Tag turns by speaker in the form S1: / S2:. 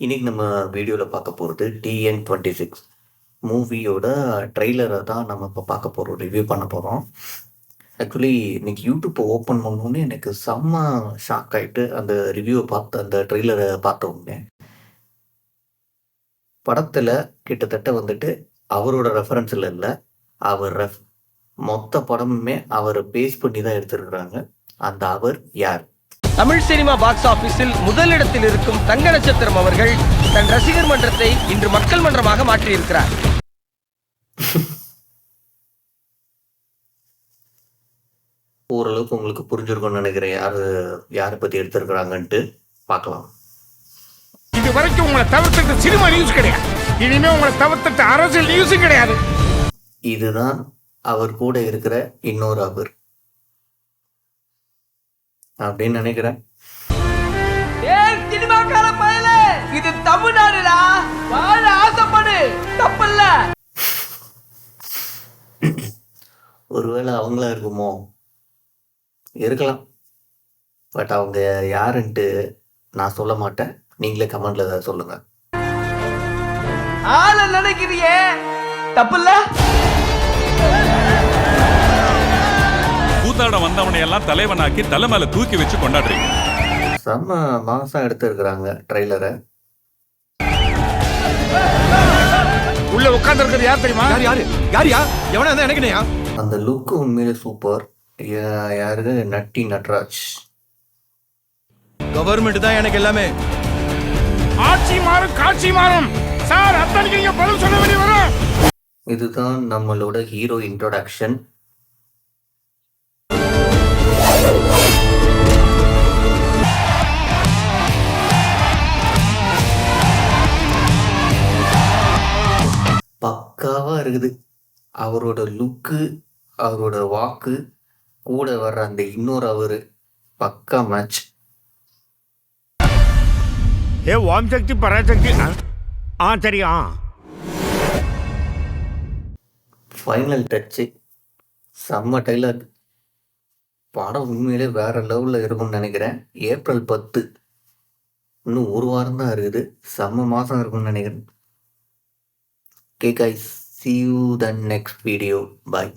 S1: இன்னைக்கு நம்ம வீடியோவில் பார்க்க போகிறது TN26 மூவியோட ட்ரெய்லரை தான் நம்ம இப்போ பார்க்க போகிறோம், ரிவ்யூ பண்ண போகிறோம். ஆக்சுவலி இன்னைக்கு யூடியூப்பை ஓப்பன் பண்ணோன்னே எனக்கு செம்ம ஷாக் ஆகிட்டு அந்த ரிவ்யூவை பார்த்து அந்த ட்ரெய்லரை பார்த்தோன்னே படத்தில் கிட்டத்தட்ட வந்துட்டு அவரோட ரெஃபரன்ஸில் இல்லை, அவர் மொத்த படமுமே அவரை பேஸ் பண்ணி தான் எடுத்திருக்கிறாங்க. அந்த அவர் யார்?
S2: தமிழ் சினிமா பாக்ஸ் ஆபீஸில் முதலிடத்தில் இருக்கும் தங்க நட்சத்திரம் அவர்கள் தன் ரசிகர் மன்றத்தை இன்று மக்கள் மன்றமாக மாற்றியிருக்கிறார்.
S1: ஓரளவுக்கு உங்களுக்கு புரிஞ்சிருக்கும்னு நினைக்கிறேன் யாரை பத்தி எடுத்திருக்கிறாங்கன்ட்டு. பார்க்கலாம்.
S3: இது வரைக்கும் உங்களை தவிர்த்துட்டு சினிமா நியூஸ் கிடையாது, இனிமே உங்களை தவிர்த்துட்டு அரசியல் நியூஸும் கிடையாது.
S1: இதுதான் அவர் கூட இருக்கிற இன்னொரு அவர் அப்படின்னு நினைக்கிறேன்.
S2: இது தமிழ்நாடுடா, வாழ ஆசைப்படு, தப்பில்ல.
S1: ஒருவேளை அவங்களா இருக்குமோ, இருக்கலாம். பட் அவங்க யாருன்ட்டு நான் சொல்ல மாட்டேன், நீங்களே கமெண்ட்ல ஏதாவது சொல்லுங்க.
S2: ஆள நினைக்கிறியே, தப்பில்ல.
S4: கூத்தாட வந்தவனை எல்லாம் தலைவனாக்கி தலை மேல தூக்கி வச்சு கொண்டாடுறீங்க.
S1: செம்ம மாசம் எடுத்திருக்கிறாங்க ட்ரெய்லரை.
S3: உள்ள உட்கார்ந்து இருக்கிறது யார் தெரியுமா?
S5: யாரியா எவனா இருந்தா எனக்குனையா?
S1: அந்த லுக்கு உண்மையிலே சூப்பர். யாரு? நட்டி நட்ராஜ்.
S5: கவர்மெண்ட் தான் எனக்கு எல்லாமே.
S3: ஆட்சி மாறும் காட்சி மாறும் சார், அத்தனைக்கு நீங்க பதில் சொல்ல வேண்டி வரும்.
S1: இதுதான் நம்மளோட ஹீரோ இன்ட்ரோடக்ஷன். பக்காவா இருக்குது. அவரோட லுக்கு, அவரோட வாக்கு, கூட வர்ற அந்த இன்னொரு அவரு பக்கா மேட்ச்.
S3: ஏ ஓம் சக்தி பராசக்தி. தெரியும்.
S1: ஃபைனல் டச்சு, செம்ம டைலாக். படம் உண்மையிலே வேற லெவலில் இருக்கும்னு நினைக்கிறேன். ஏப்ரல் 10, இன்னும் ஒரு வாரம் தான் இருக்குது. செம்ம மாதம் இருக்கும்னு நினைக்கிறேன். Okay guys, see you the next video. Bye.